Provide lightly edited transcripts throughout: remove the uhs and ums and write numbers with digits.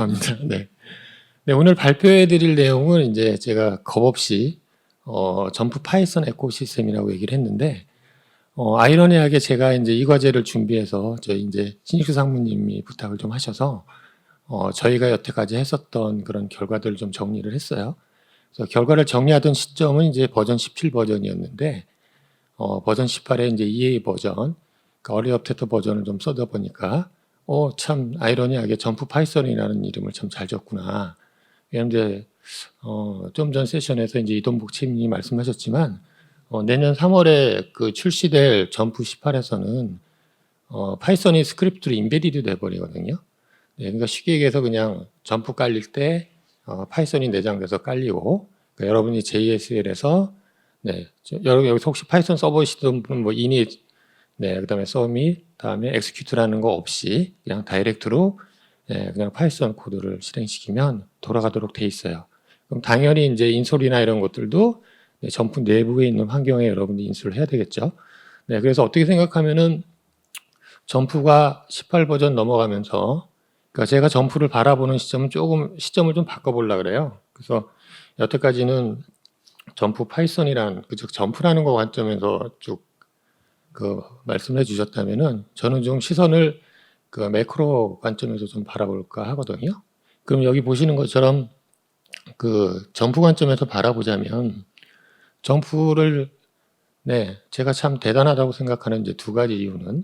합니다. 네. 네, 오늘 발표해 드릴 내용은 이제 제가 겁없이 점프 파이썬 에코시스템이라고 얘기를 했는데 아이러니하게 제가 이제 이 과제를 준비해서 저희 이제 신익수 상무님이 부탁을 좀 하셔서 저희가 여태까지 했었던 그런 결과들을 좀 정리를 했어요. 그래서 결과를 정리하던 시점은 이제 버전 17 버전이었는데 버전 18에 이제 EA 버전, 그러니까 얼리 업데이터 버전을 좀 써다 보니까 참 아이러니하게 점프 파이썬이라는 이름을 참 잘 졌구나. 왜냐면 이제 좀 전 세션에서 이제 이동복 팀이 말씀하셨지만 내년 3월에 그 출시될 점프 18에서는 파이썬이 스크립트로 인베디드 돼 버리거든요. 네, 그러니까 쉽게 얘기해서 그냥 점프 깔릴 때 파이썬이 내장돼서 깔리고, 그러니까 여러분이 JSL에서 여러분 여기서 혹시 파이썬 써보시던 분 뭐 init, 그다음에 submit, 다음에 execute라는 거 없이 그냥 다이렉트로 그냥 파이썬 코드를 실행시키면 돌아가도록 돼 있어요. 그럼 당연히 이제 인솔이나 이런 것들도 점프 내부에 있는 환경에 여러분이 인수를 해야 되겠죠. 그래서 어떻게 생각하면은 점프가 18 버전 넘어가면서, 그러니까 제가 점프를 바라보는 시점은 조금 시점을 좀 바꿔보려고 그래요. 그래서 여태까지는 점프 파이썬이란 즉 점프라는 거 관점에서 쭉 그 말씀해 주셨다면은 저는 좀 시선을 그 매크로 관점에서 좀 바라볼까 하거든요. 그럼 여기 보시는 것처럼 그 점프 관점에서 바라보자면 점프를 제가 참 대단하다고 생각하는 이제 두 가지 이유는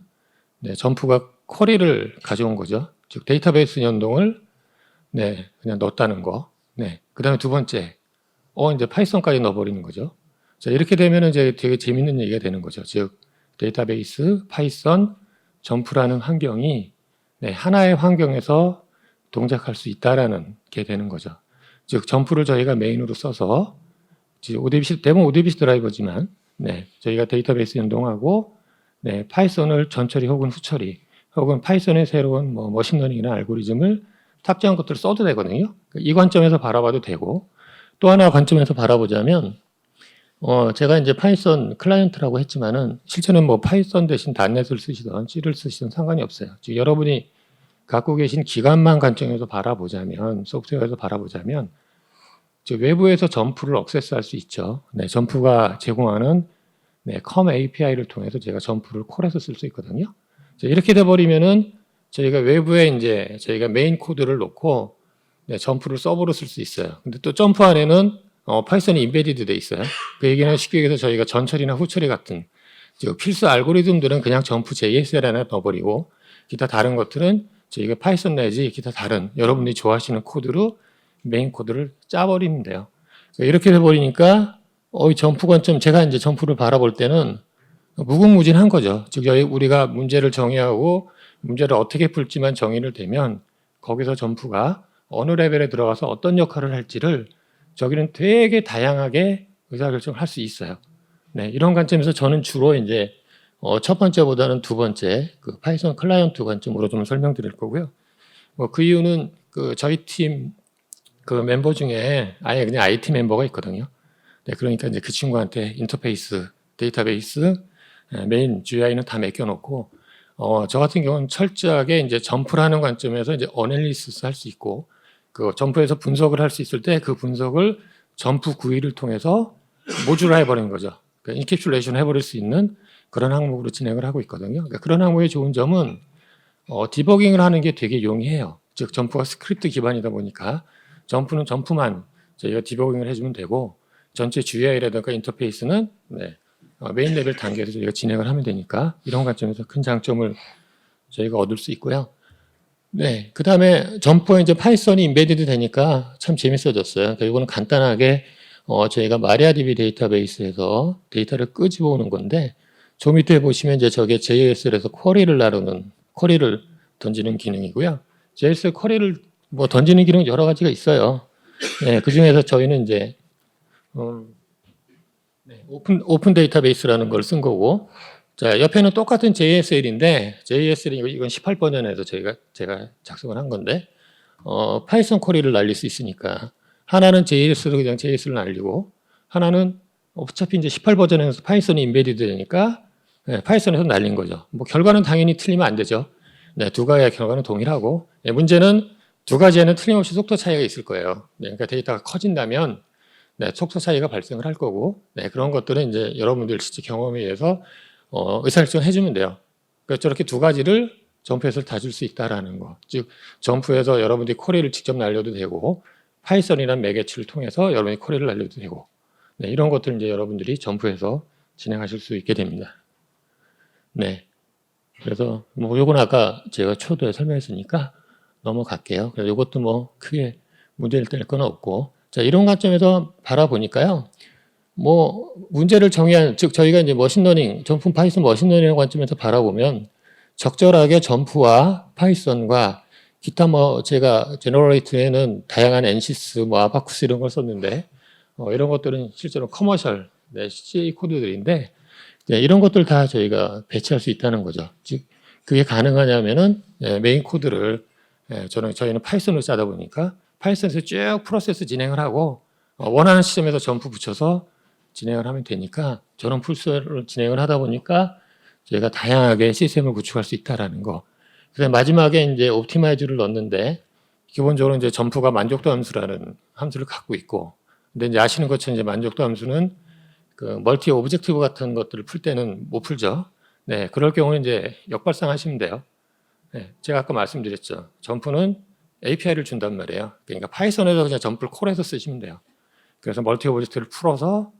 점프가 쿼리를 가져온 거죠. 즉 데이터베이스 연동을 그냥 넣었다는 거. 그다음에 두 번째 이제 파이썬까지 넣어버리는 거죠. 자, 이렇게 되면 이제 되게 재밌는 얘기가 되는 거죠. 즉 데이터베이스, 파이썬, 점프라는 환경이 하나의 환경에서 동작할 수 있다라는 게 되는 거죠. 즉 점프를 저희가 메인으로 써서 대부분 ODBC 드라이버지만 저희가 데이터베이스 연동하고 파이썬을 전처리 혹은 후처리 혹은 파이썬의 새로운 뭐 머신러닝이나 알고리즘을 탑재한 것들을 써도 되거든요. 이 관점에서 바라봐도 되고, 또 하나 관점에서 바라보자면 제가 이제 파이썬 클라이언트라고 했지만은 실제는 뭐 파이썬 대신 닷넷을 쓰시던 C를 쓰시던 상관이 없어요. 즉 여러분이 갖고 계신 기관만 관점에서 바라보자면, 소프트웨어에서 바라보자면 즉 외부에서 점프를 액세스할 수 있죠. 점프가 제공하는 컴 API를 통해서 제가 점프를 콜해서 쓸 수 있거든요. 자, 이렇게 돼 버리면은 저희가 외부에 이제 저희가 메인 코드를 놓고 점프를 서버로 쓸 수 있어요. 근데 또 점프 안에는 파이썬이 인베디드 돼 있어요. 그 얘기는 쉽게 얘기해서 저희가 전처리나 후처리 같은 필수 알고리즘들은 그냥 점프 JSL 안에 넣어버리고, 기타 다른 것들은 저희가 파이썬 내지 기타 다른 여러분들이 좋아하시는 코드로 메인 코드를 짜버리면 돼요. 이렇게 돼버리니까 점프 관점, 제가 이제 점프를 바라볼 때는 무궁무진한 거죠. 즉 우리가 문제를 정의하고 문제를 어떻게 풀지만 정의를 되면 거기서 점프가 어느 레벨에 들어가서 어떤 역할을 할지를 저기는 되게 다양하게 의사결정을 할 수 있어요. 이런 관점에서 저는 주로 이제 첫 번째보다는 두 번째 그 파이썬 클라이언트 관점으로 좀 설명드릴 거고요. 그 이유는 그 저희 팀 그 멤버 중에 아예 그냥 IT 멤버가 있거든요. 그러니까 이제 그 친구한테 인터페이스, 데이터베이스, 메인 GUI는 다 맡겨놓고 저 같은 경우는 철저하게 이제 점프를 하는 관점에서 이제 어널리시스 할 수 있고, 그 점프에서 분석을 할 수 있을 때 그 분석을 점프 구이를 통해서 모듈화 해버리는 거죠. 그러니까 인캡슐레이션 해버릴 수 있는 그런 항목으로 진행을 하고 있거든요. 그러니까 그런 항목의 좋은 점은 디버깅을 하는 게 되게 용이해요. 즉 점프가 스크립트 기반이다 보니까 점프는 점프만 저희가 디버깅을 해주면 되고, 전체 GUI라든가 인터페이스는 메인 레벨 단계에서 저희가 진행을 하면 되니까 이런 관점에서 큰 장점을 저희가 얻을 수 있고요. 그 다음에 점프에 이제 파이썬이 인베디드 되니까 참 재밌어졌어요. 그러니까 이거는 간단하게 저희가 마리아DB 데이터베이스에서 데이터를 끄집어 오는 건데, 저 밑에 보시면 이제 저게 JSL에서 쿼리를 던지는 기능이고요. JSL 쿼리를 뭐 던지는 기능 여러 가지가 있어요. 그 중에서 저희는 이제 오픈 데이터베이스라는 걸 쓴 거고, 자 옆에는 똑같은 JSL인데 JSL이 이건 18 버전에서 제가 작성을 한 건데 파이썬 쿼리를 날릴 수 있으니까 하나는 JS로 그냥 JS를 날리고, 하나는 어차피 이제 18 버전에서 파이썬이 인베디드 되니까 파이썬에서 날린 거죠. 뭐 결과는 당연히 틀리면 안 되죠. 두 가지의 결과는 동일하고, 문제는 두 가지에는 틀림없이 속도 차이가 있을 거예요. 네, 그러니까 데이터가 커진다면 네, 속도 차이가 발생을 할 거고, 네, 그런 것들은 이제 여러분들 실제 경험에 의해서 의사결정을 해주면 돼요. 그러니까 저렇게 두 가지를 점프해서 다 줄 수 있다라는 거. 즉, 점프해서 여러분들이 쿼리를 직접 날려도 되고, 파이썬이라는 매개체를 통해서 여러분이 쿼리를 날려도 되고, 네, 이런 것들을 이제 여러분들이 점프해서 진행하실 수 있게 됩니다. 네. 그래서 뭐 요건 아까 제가 초도에 설명했으니까 넘어갈게요. 그래서 이것도 뭐 크게 문제될 건 없고, 자, 이런 관점에서 바라보니까요. 뭐 문제를 정의한, 즉 저희가 이제 머신러닝, 점프 파이썬 머신러닝 관점에서 바라보면 적절하게 점프와 파이썬과 기타 뭐 제가 제너레이트에는 다양한 엔시스, 뭐 아바쿠스 이런 걸 썼는데 이런 것들은 실제로 커머셜 CA 코드들인데 이런 것들 다 저희가 배치할 수 있다는 거죠. 즉 그게 가능하냐면은 메인 코드를 저희는 파이썬으로 짜다 보니까 파이썬에서 쭉 프로세스 진행을 하고 원하는 시점에서 점프 붙여서 진행을 하면 되니까 저런 풀스를 진행을 하다 보니까 저희가 다양하게 시스템을 구축할 수 있다라는 거. 그래서 마지막에 이제 옵티마이즈를 넣는데 기본적으로 이제 점프가 만족도 함수라는 함수를 갖고 있고, 근데 이제 아시는 것처럼 이제 만족도 함수는 그 멀티 오브젝티브 같은 것들을 풀 때는 못 풀죠. 네, 그럴 경우는 이제 역발상하시면 돼요. 네, 제가 아까 말씀드렸죠. 점프는 API를 준단 말이에요. 그러니까 파이썬에서 그냥 점프를 콜해서 쓰시면 돼요. 그래서 멀티 오브젝트를 풀어서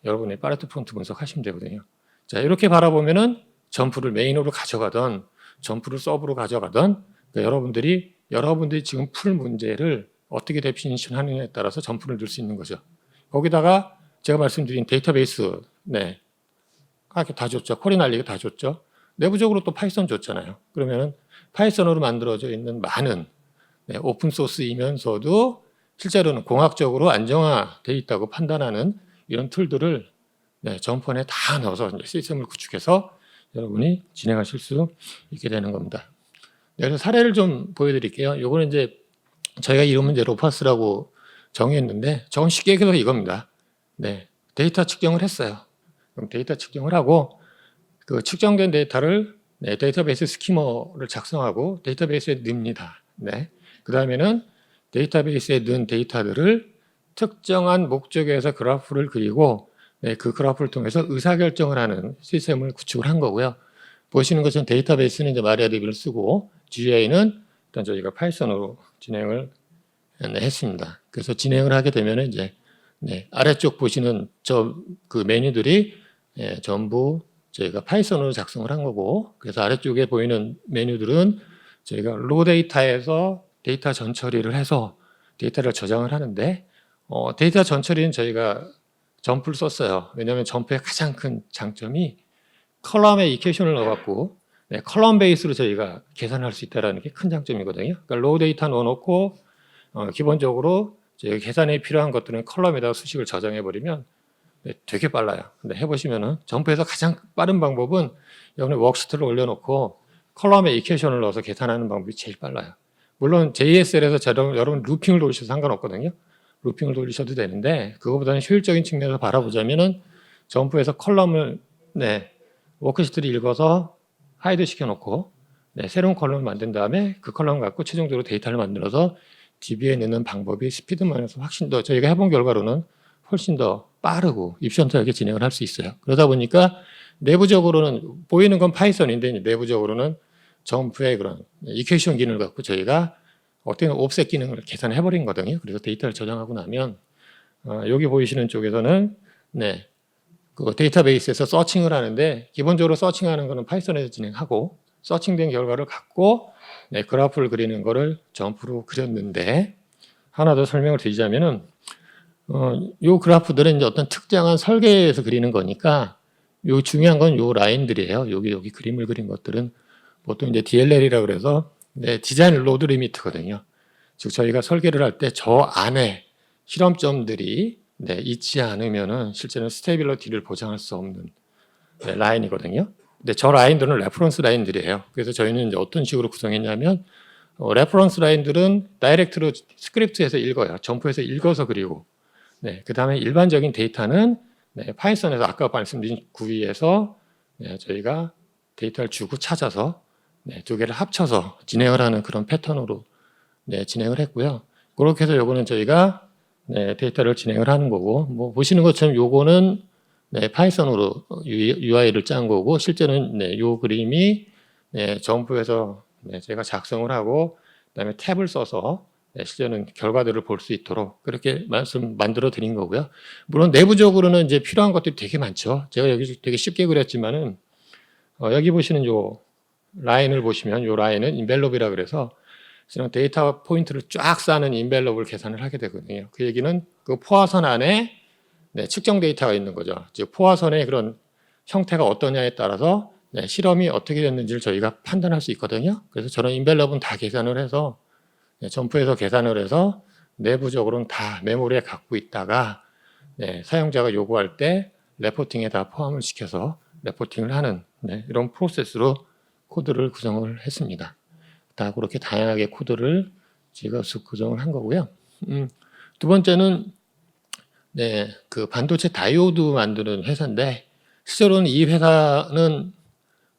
여러분이 파레토 프론트 분석하시면 되거든요. 자, 이렇게 바라보면은 점프를 메인으로 가져가던 점프를 서브로 가져가던 여러분들이 지금 풀 문제를 어떻게 데피니션 하느냐에 따라서 점프를 넣을 수 있는 거죠. 거기다가 제가 말씀드린 데이터베이스 다 줬죠. 쿼리 날리기 다 줬죠. 내부적으로 또 파이썬 줬잖아요. 그러면은 파이썬으로 만들어져 있는 많은 오픈 소스이면서도 실제로는 공학적으로 안정화되어 있다고 판단하는 이런 툴들을 점프원에 다 넣어서 시스템을 구축해서 여러분이 진행하실 수 있게 되는 겁니다. 그래서 사례를 좀 보여드릴게요. 요거는 이제 저희가 이름은 이제 로파스라고 정의했는데 저건 쉽게 얘기해서 이겁니다. 데이터 측정을 했어요. 그럼 데이터 측정을 하고 그 측정된 데이터를 데이터베이스 스키머를 작성하고 데이터베이스에 넣습니다. 그 다음에는 데이터베이스에 넣은 데이터들을 특정한 목적에서 그래프를 그리고 그 그래프를 통해서 의사결정을 하는 시스템을 구축을 한 거고요. 보시는 것처럼 데이터베이스는 이제 마리아DB를 쓰고 GUI는 일단 저희가 파이썬으로 진행을 했습니다. 그래서 진행을 하게 되면 이제 아래쪽 보시는 그 메뉴들이 전부 저희가 파이썬으로 작성을 한 거고, 그래서 아래쪽에 보이는 메뉴들은 저희가 로 데이터에서 데이터 전처리를 해서 데이터를 저장을 하는데 데이터 전처리는 저희가 점프를 썼어요. 왜냐하면 점프의 가장 큰 장점이 컬럼에 이퀘이션을 넣어갖고 컬럼 베이스로 저희가 계산할 수 있다는 게 큰 장점이거든요. 그러니까 로 데이터 넣어놓고 기본적으로 저희가 계산에 필요한 것들은 컬럼에다가 수식을 저장해버리면 되게 빨라요. 근데 해보시면은 점프에서 가장 빠른 방법은 여러분이 워크시트를 올려놓고 컬럼에 이퀘이션을 넣어서 계산하는 방법이 제일 빨라요. 물론 JSL에서 여러분 루핑을 돌리셔도 상관없거든요. 루핑을 돌리셔도 되는데 그거보다는 효율적인 측면에서 바라보자면은 점프에서 컬럼을 워크시트를 읽어서 하이드 시켜놓고 새로운 컬럼을 만든 다음에 그 컬럼 갖고 최종적으로 데이터를 만들어서 DB에 넣는 방법이 스피드만에서 훨씬 더 저희가 해본 결과로는 훨씬 더 빠르고 입션트하게 진행을 할 수 있어요. 그러다 보니까 내부적으로는 보이는 건 파이썬인데 내부적으로는 점프의 그런 이퀘이션 기능을 갖고 저희가 어떻게 옵셋 기능을 계산해 버린 거거든요. 그래서 데이터를 저장하고 나면 여기 보이시는 쪽에서는 그 데이터베이스에서 서칭을 하는데 기본적으로 서칭하는 거는 파이썬에서 진행하고 서칭된 결과를 갖고 그래프를 그리는 거를 점프로 그렸는데 하나 더 설명을 드리자면은 요 그래프들은 이제 어떤 특정한 설계에서 그리는 거니까 요 중요한 건 요 라인들이에요. 여기 그림을 그린 것들은 보통 이제 DLL이라고 그래서 디자인 로드 리미트거든요. 즉 저희가 설계를 할 때 저 안에 실험점들이 있지 않으면은 실제는 스테이빌리티를 보장할 수 없는 라인이거든요. 근데 저 라인들은 레퍼런스 라인들이에요. 그래서 저희는 이제 어떤 식으로 구성했냐면 레퍼런스 라인들은 다이렉트로 스크립트에서 읽어요. 점프해서 읽어서 그리고 그 다음에 일반적인 데이터는 파이썬에서 아까 말씀드린 구위에서 저희가 데이터를 주고 찾아서 두 개를 합쳐서 진행을 하는 그런 패턴으로 네, 진행을 했고요. 그렇게 해서 요거는 저희가 네, 데이터를 진행을 하는 거고, 뭐 보시는 것처럼 요거는 네, 파이썬으로 UI를 짠 거고, 실제는 네, 요 그림이 네, 점프해서 네, 제가 작성을 하고, 그다음에 탭을 써서 네, 실제는 결과들을 볼 수 있도록 그렇게 만들어 드린 거고요. 물론 내부적으로는 이제 필요한 것들이 되게 많죠. 제가 여기 되게 쉽게 그렸지만은 여기 보시는 요 라인을 보시면 요 라인은 인벨롭이라 그래서 저는 데이터 포인트를 쫙 쌓는 인벨롭을 계산을 하게 되거든요. 그 얘기는 그 포화선 안에 네, 측정 데이터가 있는 거죠. 즉 포화선의 그런 형태가 어떠냐에 따라서 네, 실험이 어떻게 됐는지를 저희가 판단할 수 있거든요. 그래서 저는 인벨롭은 다 계산을 해서 네, 점프해서 계산을 해서 내부적으로는 다 메모리에 갖고 있다가 네, 사용자가 요구할 때 레포팅에 다 포함을 시켜서 레포팅을 하는 네, 이런 프로세스로 코드를 구성을 했습니다. 다 그렇게 다양하게 코드를 제가 구성을 한 거고요. 두 번째는 네, 그 반도체 다이오드 만드는 회사인데 실제로는 이 회사는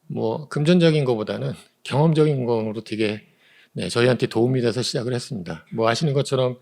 뭐 금전적인 것보다는 경험적인 거로 되게 네, 저희한테 도움이 돼서 시작을 했습니다. 뭐 아시는 것처럼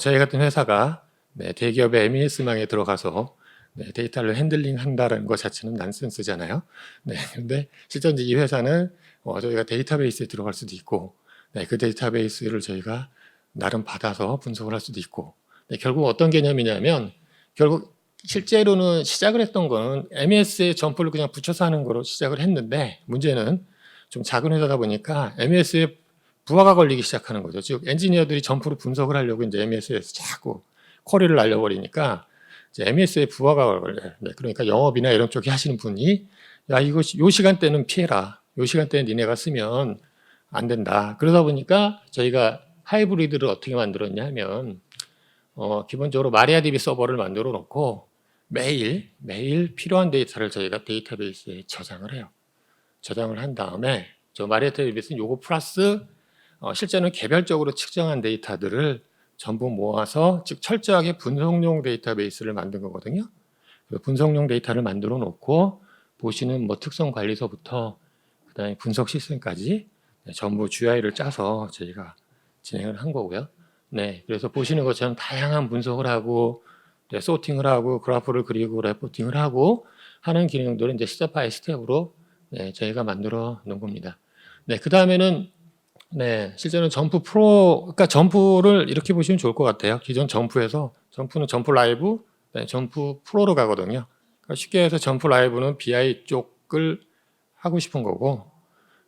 저희 같은 회사가 네, 대기업의 MES망에 들어가서 네, 데이터를 핸들링 한다는 것 자체는 난센스잖아요. 네, 근데 실제 이제 이 회사는 저희가 데이터베이스에 들어갈 수도 있고, 네, 그 데이터베이스를 저희가 나름 받아서 분석을 할 수도 있고, 네, 결국 어떤 개념이냐면 결국 실제로는 시작을 했던 거는 MES에 점프를 그냥 붙여서 하는 거로 시작을 했는데 문제는 좀 작은 회사다 보니까 MES에 부하가 걸리기 시작하는 거죠. 즉 엔지니어들이 점프로 분석을 하려고 이제 MES에서 자꾸 쿼리를 날려버리니까 이제 MES에 부하가 걸려요. 네, 그러니까 영업이나 이런 쪽에 하시는 분이 야 이거 요 시간대는 피해라. 요 시간대는 니네가 쓰면 안 된다. 그러다 보니까 저희가 하이브리드를 어떻게 만들었냐 하면 기본적으로 마리아DB 서버를 만들어 놓고 매일 필요한 데이터를 저희가 데이터베이스에 저장을 해요. 저장을 한 다음에 저 마리아DB는 요거 플러스 실제는 개별적으로 측정한 데이터들을 전부 모아서 즉 철저하게 분석용 데이터베이스를 만든 거거든요. 그 분석용 데이터를 만들어 놓고 보시는 뭐 특성 관리서부터 그다음에 분석 시스템까지 전부 GUI를 짜서 저희가 진행을 한 거고요. 네, 그래서 보시는 것처럼 다양한 분석을 하고 네, 소팅을 하고 그래프를 그리고 레포팅을 하고 하는 기능들을 이제 스텝 바이 스텝으로 네, 저희가 만들어 놓은 겁니다. 네, 그 다음에는 네, 실제는 점프 프로, 그러니까 점프를 이렇게 보시면 좋을 것 같아요. 기존 점프에서 점프는 점프 라이브, 네, 점프 프로로 가거든요. 그러니까 쉽게 해서 점프 라이브는 BI 쪽을 하고 싶은 거고,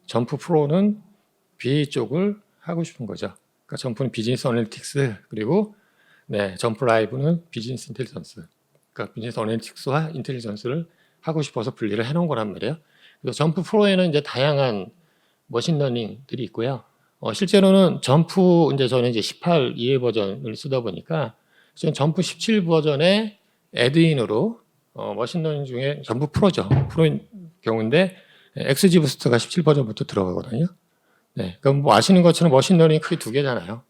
점프 프로는 BA 쪽을 하고 싶은 거죠. 그러니까 점프는 비즈니스 어널리틱스 그리고 네, 점프 라이브는 비즈니스 인텔리전스. 그러니까 비즈니스 어널리틱스와 인텔리전스를 하고 싶어서 분리를 해놓은 거란 말이에요. 그래서 점프 프로에는 이제 다양한 머신러닝들이 있고요. 실제로는 점프 이제 저는 이제 18 2회 버전을 쓰다 보니까 지금 점프 17 버전의 애드인으로 머신러닝 중에 전부 프로죠. 프로인 경우인데 XG 부스트가 17 버전부터 들어가거든요. 네, 그럼 뭐 아시는 것처럼 머신러닝 크게 두 개잖아요.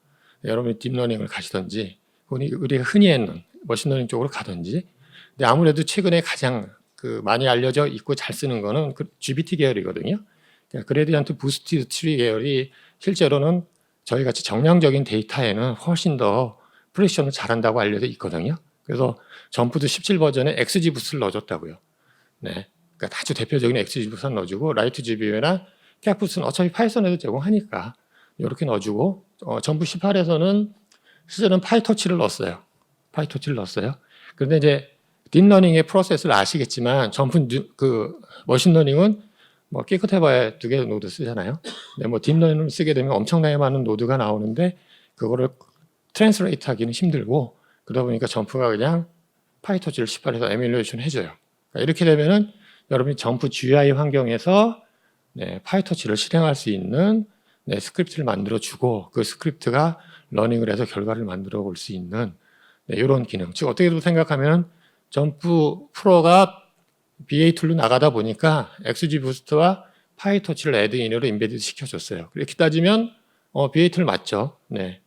네, 여러분이 딥러닝을 가시든지 우리가 흔히 했는 머신러닝 쪽으로 가든지. 근데 아무래도 최근에 가장 그 많이 알려져 있고 잘 쓰는 거는 그 GBT 계열이거든요. 그러니까 그레디언트 부스티드 트리 계열이 실제로는 저희 같이 정량적인 데이터에는 훨씬 더 프레디션을 잘한다고 알려져 있거든요. 그래서 점프도 17 버전에 XG 부스트를 넣어줬다고요. 네, 그러니까 아주 대표적인 XG 부스트를 넣어주고 라이트 GBU나 캡부스는 어차피 파이썬에도 제공하니까 이렇게 넣어주고 점프 18에서는 실제는 파이토치를 넣었어요. 파이토치를 넣었어요. 그런데 이제 딥러닝의 프로세스를 아시겠지만 점프 그 머신러닝은 뭐 깨끗해봐야 2개 노드 쓰잖아요. 근데 뭐 딥러닝을 쓰게 되면 엄청나게 많은 노드가 나오는데 그거를 트랜스레이트 하기는 힘들고 그러다 보니까 점프가 그냥 파이토치를 18에서 에뮬레이션 해줘요. 그러니까 이렇게 되면은 여러분이 점프 GUI 환경에서 네, 파이터치를 실행할 수 있는 네, 스크립트를 만들어주고 그 스크립트가 러닝을 해서 결과를 만들어 볼 수 있는 네, 이런 기능. 즉 어떻게 생각하면 점프 프로가 BA 툴로 나가다 보니까 XG 부스트와 파이터치를 애드인으로 인베디드 시켜줬어요. 그렇게 따지면 BA 툴 맞죠? 네.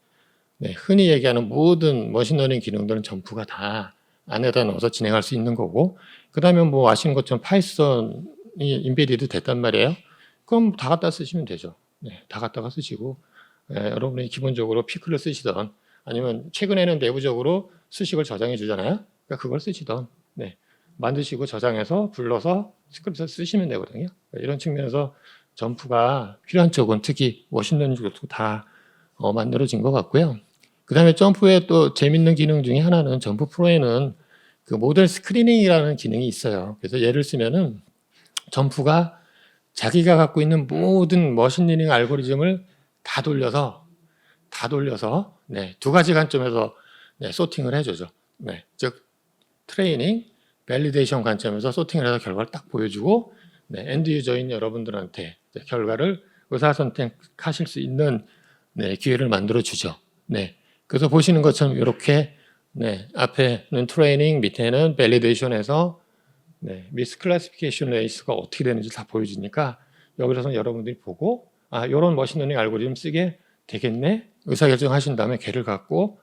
네, 흔히 얘기하는 모든 머신러닝 기능들은 점프가 다 안에다 넣어서 진행할 수 있는 거고 그 다음에 뭐 아시는 것처럼 파이썬이 인베디드 됐단 말이에요. 그럼 다 갖다 쓰시면 되죠. 네, 다 갖다가 쓰시고 여러분이 기본적으로 피클을 쓰시던 아니면 최근에는 내부적으로 수식을 저장해 주잖아요. 그러니까 그걸 쓰시던 만드시고 저장해서 불러서 스크립트 쓰시면 되거든요. 이런 측면에서 점프가 필요한 쪽은 특히 머신러닝 쪽도 다 만들어진 것 같고요. 그 다음에 점프에 또 재밌는 기능 중에 하나는 점프 프로에는 그 모델 스크리닝이라는 기능이 있어요. 그래서 예를 쓰면은 점프가 자기가 갖고 있는 모든 머신러닝 알고리즘을 다 돌려서 두 가지 관점에서 소팅을 해주죠. 즉 트레이닝, 밸리데이션 관점에서 소팅을 해서 결과를 딱 보여주고 엔드 유저인 여러분들한테 결과를 의사선택하실 수 있는 기회를 만들어 주죠. 그래서 보시는 것처럼 이렇게 앞에는 트레이닝, 밑에는 밸리데이션에서 미스 클래시피케이션 레이스가 어떻게 되는지 다 보여주니까 여기서 여러분들이 보고 이런 머신러닝 알고리즘 쓰게 되겠네 의사결정하신 다음에 걔를 갖고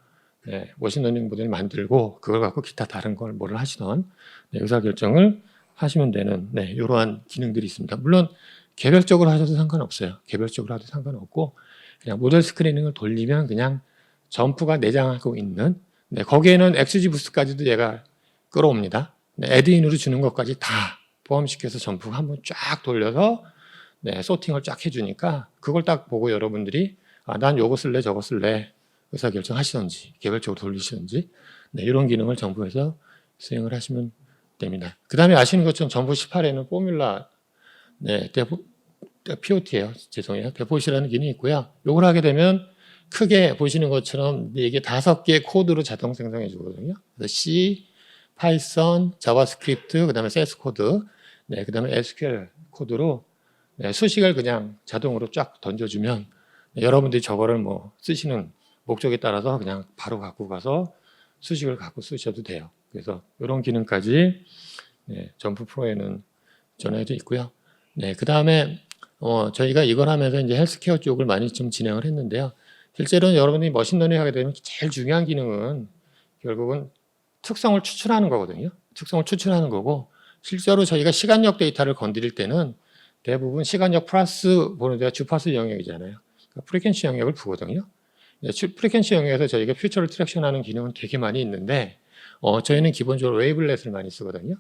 머신러닝 모델을 만들고 그걸 갖고 기타 다른 걸 뭐를 하시던 의사결정을 하시면 되는 이러한 기능들이 있습니다. 물론 개별적으로 하셔도 상관없어요. 개별적으로 하도 상관없고 그냥 모델 스크리닝을 돌리면 그냥 점프가 내장하고 있는 거기에는 XGBoost까지도 얘가 끌어옵니다. 애드인으로 주는 것까지 다 포함시켜서 점프가 한번 쫙 돌려서 소팅을 쫙 해주니까 그걸 딱 보고 여러분들이 난 요거 쓸래 저거 쓸래 의사결정하시던지 개별적으로 돌리시던지 이런 기능을 정부에서 수행을 하시면 됩니다. 그 다음에 아시는 것처럼 정부 18에는 포뮬라 POT예요. 죄송해요. 대포시라는 기능이 있고요. 요걸 하게 되면 크게 보시는 것처럼 이게 5개의 코드로 자동 생성해 주거든요. 그래서 C, 파이썬, 자바스크립트, 그 다음에 세스 코드, 그 다음에 SQL 코드로 수식을 그냥 자동으로 쫙 던져주면 여러분들이 저거를 뭐 쓰시는 목적에 따라서 그냥 바로 갖고 가서 수식을 갖고 쓰셔도 돼요. 그래서 이런 기능까지 점프 프로에는 전해져 있고요. 그 다음에 저희가 이걸 하면서 이제 헬스케어 쪽을 많이 좀 진행을 했는데요. 실제로는 여러분들이 머신러닝 하게 되면 제일 중요한 기능은 결국은 특성을 추출하는 거거든요. 특성을 추출하는 거고 실제로 저희가 시간역 데이터를 건드릴 때는 대부분 시간역 플러스 보는 데가 주파수 영역이잖아요. 그러니까 프리퀀시 영역을 보거든요. 프리퀀시 영역에서 저희가 퓨처를 트랙션하는 기능은 되게 많이 있는데 저희는 기본적으로 웨이블렛을 많이 쓰거든요.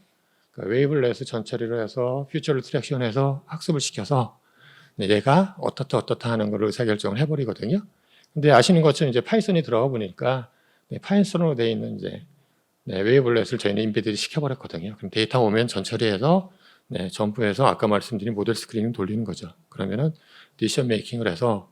그러니까 웨이블렛을 전처리를 해서 퓨처를 트랙션해서 학습을 시켜서 얘가 어떻다 하는 걸 의사결정을 해버리거든요. 근데 아시는 것처럼 이제 파이썬이 들어가 보니까 파이썬으로 되어 있는 이제 웨이블렛을 저희는 임베드 시켜버렸거든요. 그럼 데이터 오면 전처리해서 점프해서 아까 말씀드린 모델 스크리닝 돌리는 거죠. 그러면은 디시전 메이킹을 해서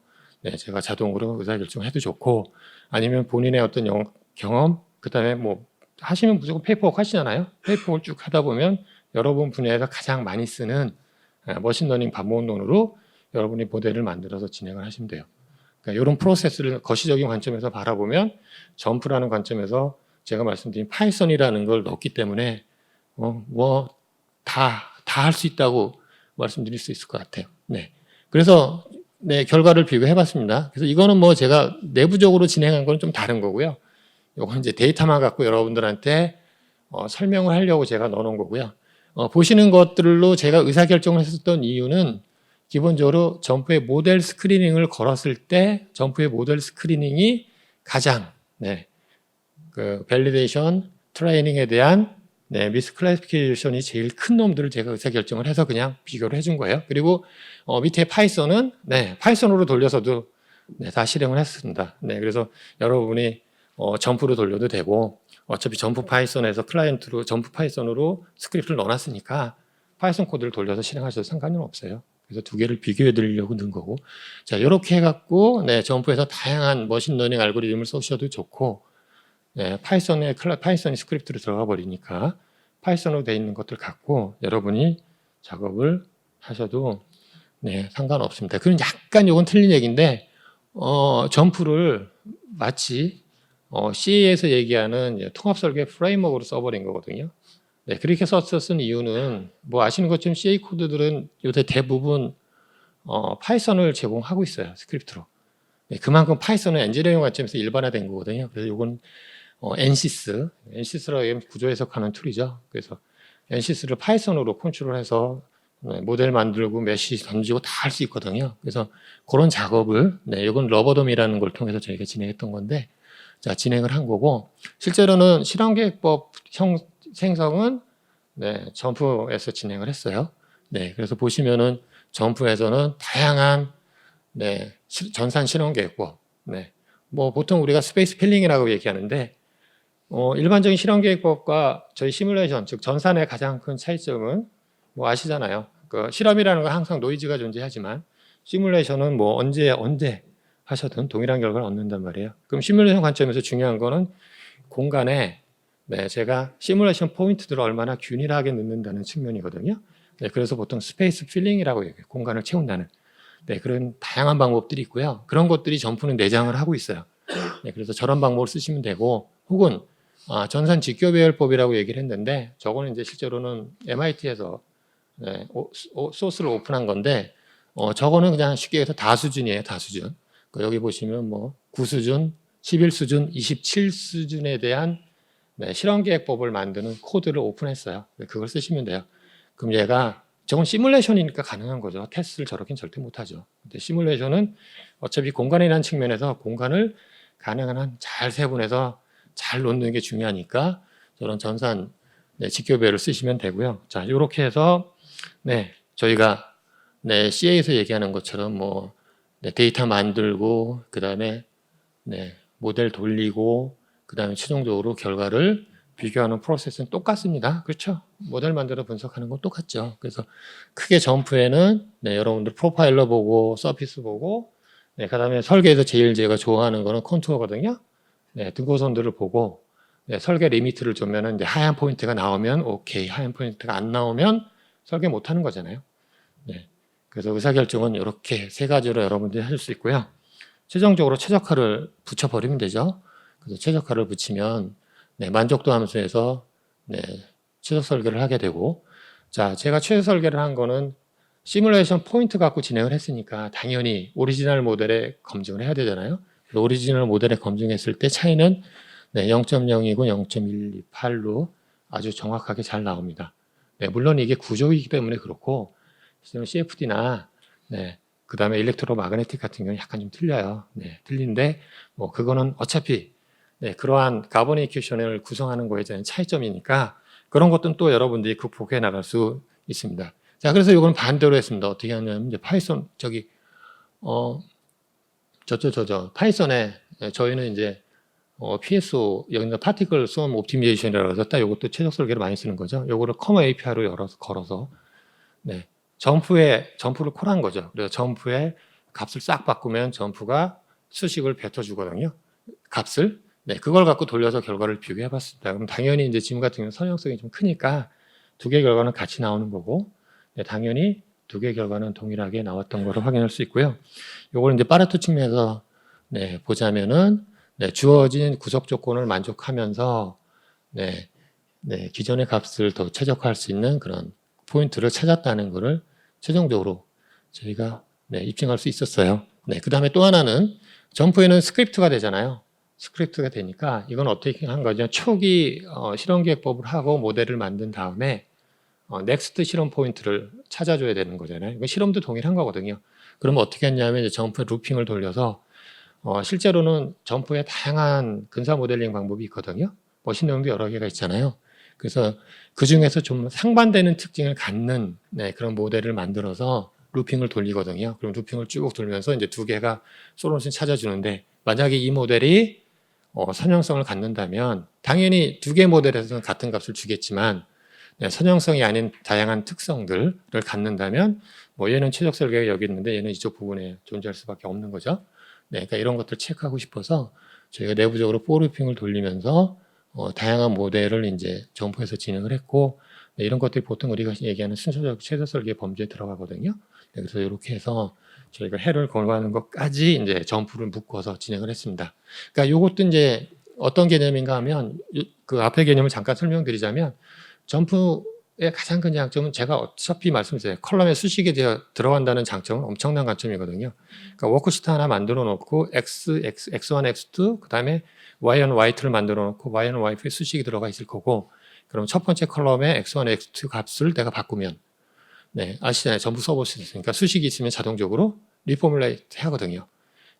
제가 자동으로 의사결정을 해도 좋고 아니면 본인의 어떤 경험 그다음에 뭐 하시면 무조건 페이퍼워크 하시잖아요. 페이퍼워크 쭉 하다 보면 여러분 분야에서 가장 많이 쓰는 머신러닝 반복론으로 여러분이 모델을 만들어서 진행을 하시면 돼요. 그러니까 이런 프로세스를 거시적인 관점에서 바라보면 점프라는 관점에서 제가 말씀드린 파이썬이라는 걸 넣었기 때문에 뭐 다 할 수 있다고 말씀드릴 수 있을 것 같아요. 그래서 결과를 비교해봤습니다. 그래서 이거는 뭐 제가 내부적으로 진행한 건 좀 다른 거고요. 이건 이제 데이터만 갖고 여러분들한테 설명을 하려고 제가 넣어놓은 거고요. 보시는 것들로 제가 의사결정을 했었던 이유는 기본적으로 점프의 모델 스크리닝을 걸었을 때 점프의 모델 스크리닝이 가장 그 밸리데이션, 트레이닝에 대한 미스 클래시피케이션이 제일 큰 놈들을 제가 의사결정을 해서 그냥 비교를 해준 거예요. 그리고 밑에 파이썬은 파이썬으로 돌려서도 다 실행을 했습니다. 그래서 여러분이 점프로 돌려도 되고 어차피 점프 파이썬에서 클라이언트로 점프 파이썬으로 스크립트를 넣어놨으니까 파이썬 코드를 돌려서 실행하셔도 상관은 없어요. 그래서 두 개를 비교해 드리려고 넣은 거고 자 이렇게 해갖고 점프에서 다양한 머신러닝 알고리즘을 쓰셔도 좋고 파이썬이 스크립트로 들어가 버리니까 파이썬으로 되어 있는 것들 갖고 여러분이 작업을 하셔도 상관없습니다. 그건 약간 요건 틀린 얘기인데 점프를 마치 C에서 얘기하는 통합 설계 프레임워크로 써버린 거거든요. 그렇게 썼은 이유는 뭐 아시는 것처럼 C 코드들은 요새 대부분 파이썬을 제공하고 있어요. 스크립트로. 그만큼 파이썬은 엔지니어링 관점에서 일반화된 거거든요. 그래서 요건 NCS라고 구조 해석하는 툴이죠. 그래서 NCS를 파이썬으로 컨트롤해서 네, 모델 만들고 메시 던지고 다 할 수 있거든요. 그래서 그런 작업을 이건 러버돔이라는 걸 통해서 저희가 진행했던 건데 자 진행을 한 거고 실제로는 실험계획법 생성은 점프에서 진행을 했어요. 그래서 보시면은 점프에서는 다양한 전산 실험계획법 뭐 보통 우리가 스페이스 필링이라고 얘기하는데 일반적인 실험계획법과 저희 시뮬레이션 즉 전산의 가장 큰 차이점은 뭐 아시잖아요. 그 실험이라는 건 항상 노이즈가 존재하지만 시뮬레이션은 뭐 언제 하셔도 동일한 결과를 얻는단 말이에요. 그럼 시뮬레이션 관점에서 중요한 거는 공간에 제가 시뮬레이션 포인트들을 얼마나 균일하게 넣는다는 측면이거든요. 그래서 보통 스페이스 필링이라고 얘기해요. 공간을 채운다는 그런 다양한 방법들이 있고요. 그런 것들이 점프는 내장을 하고 있어요. 그래서 저런 방법을 쓰시면 되고 혹은 전산 직교 배열법이라고 얘기를 했는데 저거는 이제 실제로는 MIT에서 소스를 오픈한 건데 저거는 그냥 쉽게 해서 다수준이에요. 다수준. 여기 보시면 뭐 9수준, 11수준, 27수준에 대한 실험계획법을 만드는 코드를 오픈했어요. 그걸 쓰시면 돼요. 그럼 얘가 저건 시뮬레이션이니까 가능한 거죠. 테스트를 저렇게는 절대 못하죠. 근데 시뮬레이션은 어차피 공간이라는 측면에서 공간을 가능한 한 잘 세분해서 잘 놓는 게 중요하니까 저런 전산 직교배를 쓰시면 되고요. 자, 이렇게 해서 저희가 CA에서 얘기하는 것처럼 뭐 데이터 만들고 그다음에 모델 돌리고 그다음에 최종적으로 결과를 비교하는 프로세스는 똑같습니다. 그렇죠? 모델 만들어 분석하는 건 똑같죠. 그래서 크게 점프에는 여러분들 프로파일러 보고 서피스 보고 그다음에 설계에서 제일 제가 좋아하는 거는 컨투어거든요. 등고선들을 보고 설계 리미트를 주면은 이제 하얀 포인트가 나오면 오케이, 하얀 포인트가 안 나오면 설계 못 하는 거잖아요. 그래서 의사결정은 이렇게 세 가지로 여러분들이 하실 수 있고요. 최종적으로 최적화를 붙여버리면 되죠. 그래서 최적화를 붙이면 만족도 함수에서 최적 설계를 하게 되고 자 제가 최적 설계를 한 거는 시뮬레이션 포인트 갖고 진행을 했으니까 당연히 오리지널 모델에 검증을 해야 되잖아요. 오리지널 모델에 검증했을 때 차이는 0.0이고 0.128로 아주 정확하게 잘 나옵니다. 물론 이게 구조이기 때문에 그렇고 CFD나 그 다음에 일렉트로 마그네틱 같은 경우는 약간 좀 틀려요. 틀린데 뭐 그거는 어차피 그러한 가본 이큐션을 구성하는 거에 대한 차이점이니까 그런 것들은 또 여러분들이 극복해 나갈 수 있습니다. 자, 그래서 이거는 반대로 했습니다. 어떻게 하냐면 이제 파이썬 파이썬에 저희는 이제 PSO 여기는 파티클 솜 옵티미제이션이라고 해서 딱 이것도 최적 설계를 많이 쓰는 거죠. 요거를 커머 API로 걸어서 점프를 콜한 거죠. 그래서 점프에 값을 싹 바꾸면 점프가 수식을 뱉어주거든요. 값을. 그걸 갖고 돌려서 결과를 비교해 봤습니다. 그럼 당연히 이제 지금 같은 경우는 선형성이 좀 크니까 두 개의 결과는 같이 나오는 거고, 당연히 두 개의 결과는 동일하게 나왔던 것을 확인할 수 있고요. 요걸 이제 파레토 측면에서 보자면은 주어진 구속 조건을 만족하면서 기존의 값을 더 최적화할 수 있는 그런 포인트를 찾았다는 것을 최종적으로 저희가 입증할 수 있었어요. 그 다음에 또 하나는 점프에는 스크립트가 되잖아요. 스크립트가 되니까 이건 어떻게 한 거죠? 초기 실험계획법을 하고 모델을 만든 다음에 넥스트 실험 포인트를 찾아줘야 되는 거잖아요. 이건 실험도 동일한 거거든요. 그러면 어떻게 했냐면 이제 점프 루핑을 돌려서 실제로는 점프에 다양한 근사 모델링 방법이 있거든요. 머신러닝도 여러 개가 있잖아요. 그래서 그 중에서 좀 상반되는 특징을 갖는 그런 모델을 만들어서 루핑을 돌리거든요. 그럼 루핑을 쭉 돌면서 이제 두 개가 솔루션 찾아주는데 만약에 이 모델이 선형성을 갖는다면 당연히 두 개 모델에서는 같은 값을 주겠지만 선형성이 아닌 다양한 특성들을 갖는다면 뭐 얘는 최적 설계가 여기 있는데 얘는 이쪽 부분에 존재할 수밖에 없는 거죠. 그러니까 이런 것들 체크하고 싶어서 저희가 내부적으로 포루핑을 돌리면서 다양한 모델을 이제 점프해서 진행을 했고 이런 것들이 보통 우리가 얘기하는 순서적 최적 설계 범주에 들어가거든요. 그래서 이렇게 해서 저희가 해를 걸어가는 것까지 이제 점프를 묶어서 진행을 했습니다. 그러니까 이것도 이제 어떤 개념인가 하면 그 앞에 개념을 잠깐 설명드리자면 점프의 가장 큰 장점은 제가 어차피 말씀드려요. 컬럼에 수식이 들어간다는 장점은 엄청난 관점이거든요. 그러니까 워크시트 하나 만들어 놓고 X1, X2, 그 다음에 Y1, Y2를 만들어 놓고 Y1, Y2에 수식이 들어가 있을 거고 그럼 첫 번째 컬럼에 X1, X2 값을 내가 바꾸면 네, 아시잖아요. 전부 써볼 수 있으니까 수식이 있으면 자동적으로 리포뮬레이트 하거든요.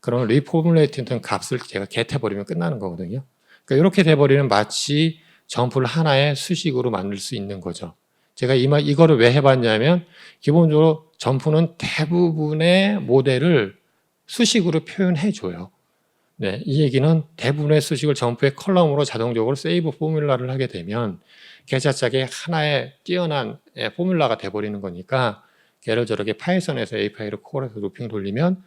그러면 리포뮬레이트 된 값을 제가 get해버리면 끝나는 거거든요. 그러니까 이렇게 돼버리면 마치 점프를 하나의 수식으로 만들 수 있는 거죠. 제가 이거를 왜 해봤냐면 기본적으로 점프는 대부분의 모델을 수식으로 표현해줘요. 네, 이 얘기는 대부분의 수식을 점프의 컬럼으로 자동적으로 세이브 포뮬라를 하게 되면 개자짝의 하나의 뛰어난 포뮬라가 돼버리는 거니까 걔를 저렇게 파이썬에서 API를 콜해서 루핑 돌리면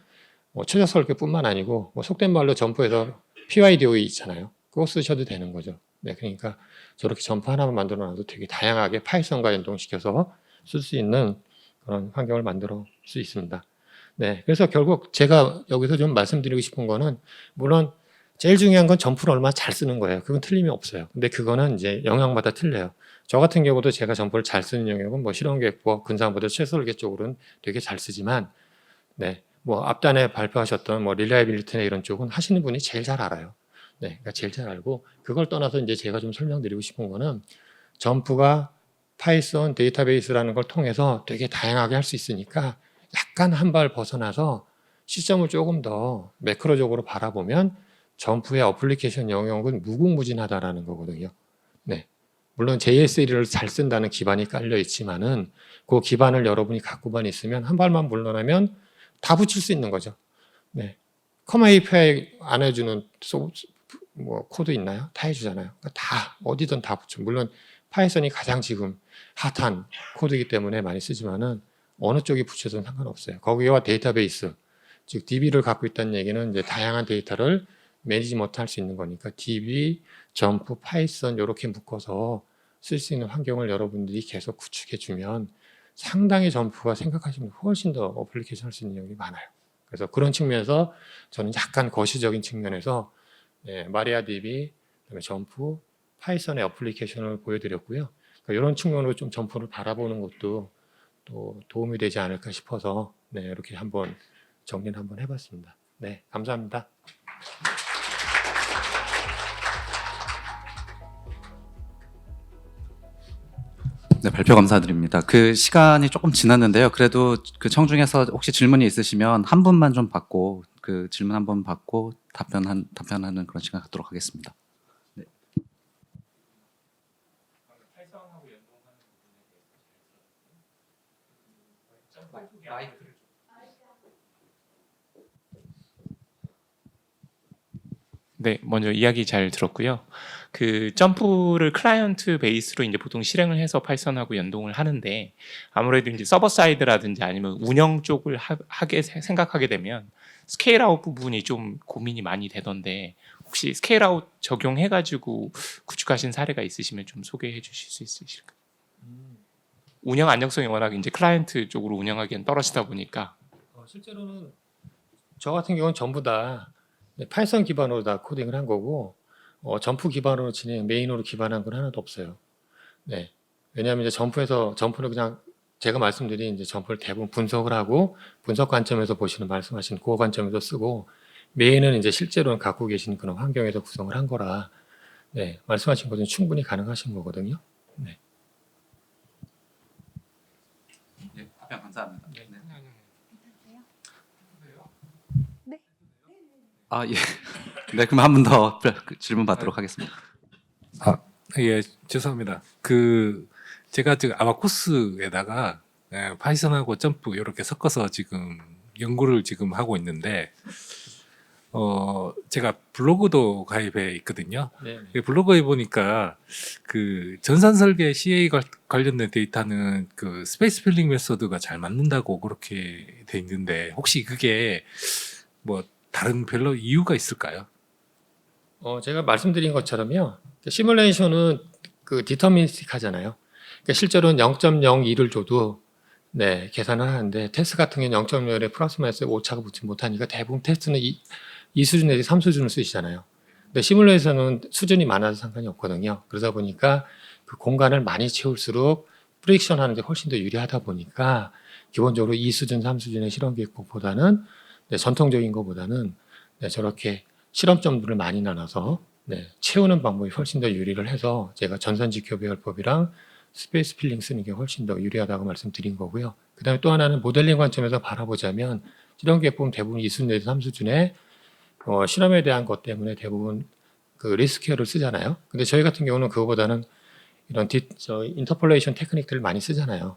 최적 설계뿐만 아니고 속된 말로 점프에서 PYDOE 있잖아요. 그거 쓰셔도 되는 거죠. 네, 그러니까 저렇게 점프 하나만 만들어놔도 되게 다양하게 파이썬과 연동시켜서 쓸 수 있는 그런 환경을 만들어 수 있습니다. 네, 그래서 결국 제가 여기서 좀 말씀드리고 싶은 거는 물론 제일 중요한 건 점프를 얼마나 잘 쓰는 거예요. 그건 틀림이 없어요. 근데 그거는 이제 영역마다 틀려요. 저 같은 경우도 제가 점프를 잘 쓰는 영역은 뭐 실험계획부, 근사모델, 최설계 쪽으로는 되게 잘 쓰지만, 네, 뭐 앞단에 발표하셨던 뭐 릴라이빌리티나 이런 쪽은 하시는 분이 제일 잘 알아요. 네, 그러니까 제일 잘 알고 그걸 떠나서 이제 제가 좀 설명드리고 싶은 거는 점프가 파이썬 데이터베이스라는 걸 통해서 되게 다양하게 할 수 있으니까 약간 한 발 벗어나서 시점을 조금 더 매크로적으로 바라보면 점프의 어플리케이션 영역은 무궁무진하다라는 거거든요. 네. 물론 JS1을 잘 쓴다는 기반이 깔려 있지만은 그 기반을 여러분이 갖고만 있으면 한 발만 물러나면 다 붙일 수 있는 거죠. 네. 커마 API 안 해주는 뭐 코드 있나요? 다 해주잖아요. 그러니까 다 어디든 다 붙여. 물론 파이썬이 가장 지금 핫한 코드이기 때문에 많이 쓰지만은 어느 쪽이 붙여도 상관없어요. 거기와 데이터베이스, 즉 DB를 갖고 있다는 얘기는 이제 다양한 데이터를 매니지먼트 할 수 있는 거니까 DB, 점프, 파이썬 이렇게 묶어서 쓸 수 있는 환경을 여러분들이 계속 구축해 주면 상당히 점프가 생각하시면 훨씬 더 어플리케이션 할 수 있는 영역이 많아요. 그래서 그런 측면에서 저는 약간 거시적인 측면에서 마리아DB, 그다음에 점프, 파이썬의 어플리케이션을 보여드렸고요. 그러니까 이런 측면으로 좀 점프를 바라보는 것도 또 도움이 되지 않을까 싶어서 이렇게 한번 정리를 한번 해봤습니다. 네, 감사합니다. 네, 발표 감사드립니다. 그 시간이 조금 지났는데요. 그래도 그 청중에서 혹시 질문이 있으시면 한 분만 좀 받고 그 질문 한 번 받고 답변하는 그런 시간 갖도록 하겠습니다. 네. 네, 먼저 이야기 잘 들었고요. 그 점프를 클라이언트 베이스로 이제 보통 실행을 해서 파이썬하고 연동을 하는데 아무래도 이제 서버 사이드라든지 아니면 운영 쪽을 하게 생각하게 되면 스케일 아웃 부분이 좀 고민이 많이 되던데 혹시 스케일 아웃 적용해가지고 구축하신 사례가 있으시면 좀 소개해 주실 수 있으실까요? 운영 안정성이 워낙 이제 클라이언트 쪽으로 운영하기엔 떨어지다 보니까 실제로는 저 같은 경우는 전부 다 파이썬 기반으로 다 코딩을 한 거고 점프 기반으로 메인으로 기반한 건 하나도 없어요. 네. 왜냐하면 이제 점프를 그냥 제가 말씀드린 이제 점프를 대부분 분석을 하고 분석 관점에서 보시는 말씀하신 그 관점에서 쓰고 메인은 이제 실제로는 갖고 계신 그런 환경에서 구성을 한 거라 말씀하신 것은 충분히 가능하신 거거든요. 네. 네, 답변 감사합니다. 네. 아, 예. 네, 그럼 한 분 더 질문 받도록 하겠습니다. 예, 죄송합니다. 제가 지금 아바코스에다가 파이썬하고 점프 이렇게 섞어서 지금 연구를 지금 하고 있는데, 제가 블로그도 가입해 있거든요. 네. 블로그에 보니까 그 전산 설계 CA 관련된 데이터는 그 스페이스 필링 메소드가 잘 맞는다고 그렇게 돼 있는데, 혹시 그게 뭐 다른 별로 이유가 있을까요? 제가 말씀드린 것처럼요. 시뮬레이션은 그 디터미니스틱 하잖아요. 그러니까 실제로는 0.02를 줘도 계산을 하는데 테스트 같은 경우는 0.01에 플러스 마이너스 오차가 붙지 못하니까 대부분 테스트는 2수준 내지 3수준을 쓰시잖아요. 근데 시뮬레이션은 수준이 많아서 상관이 없거든요. 그러다 보니까 그 공간을 많이 채울수록 프릭션 하는 데 훨씬 더 유리하다 보니까 기본적으로 2수준, 3수준의 실험 계획보다는 전통적인 것보다는 저렇게 실험점들을 많이 나눠서 채우는 방법이 훨씬 더 유리를 해서 제가 전산지표 배열법이랑 스페이스 필링 쓰는 게 훨씬 더 유리하다고 말씀드린 거고요. 그다음에 또 하나는 모델링 관점에서 바라보자면 실험계획 보면 대부분 2수준에서 3수준의 실험에 대한 것 때문에 대부분 그 리스케어를 쓰잖아요. 근데 저희 같은 경우는 그거보다는 이런 인터폴레이션 테크닉들을 많이 쓰잖아요.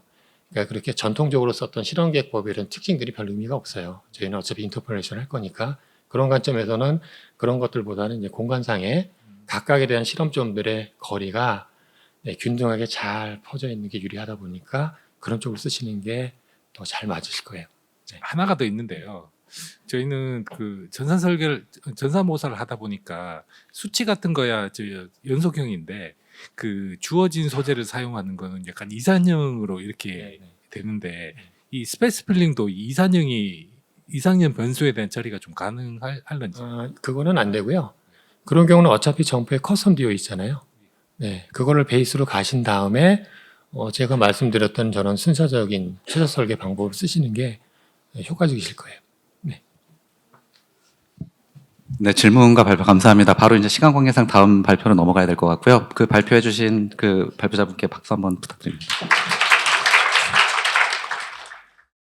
그러니까 그렇게 전통적으로 썼던 실험계획법의 이런 특징들이 별 의미가 없어요. 저희는 어차피 인터폴레이션 할 거니까 그런 관점에서는 그런 것들보다는 이제 공간상에 각각에 대한 실험점들의 거리가 균등하게 잘 퍼져 있는 게 유리하다 보니까 그런 쪽을 쓰시는 게 더 잘 맞으실 거예요. 하나가 더 있는데요. 저희는 그 전산 설계를 전산모사를 하다 보니까 수치 같은 거야 저 연속형인데 그 주어진 소재를 사용하는 거는 약간 이산형으로 이렇게 되는데 이 스페이스 필링도 이산형 변수에 대한 처리가 좀 가능할런지. 그거는 안 되고요. 그런 경우는 어차피 점프에 커스텀 디오 있잖아요. 네, 그거를 베이스로 가신 다음에 제가 말씀드렸던 저런 순서적인 최저 설계 방법을 쓰시는 게 효과적이실 거예요. 네, 질문과 발표 감사합니다. 바로 이제 시간 관계상 다음 발표로 넘어가야 될 것 같고요. 그 발표해주신 그 발표자분께 박수 한번 부탁드립니다.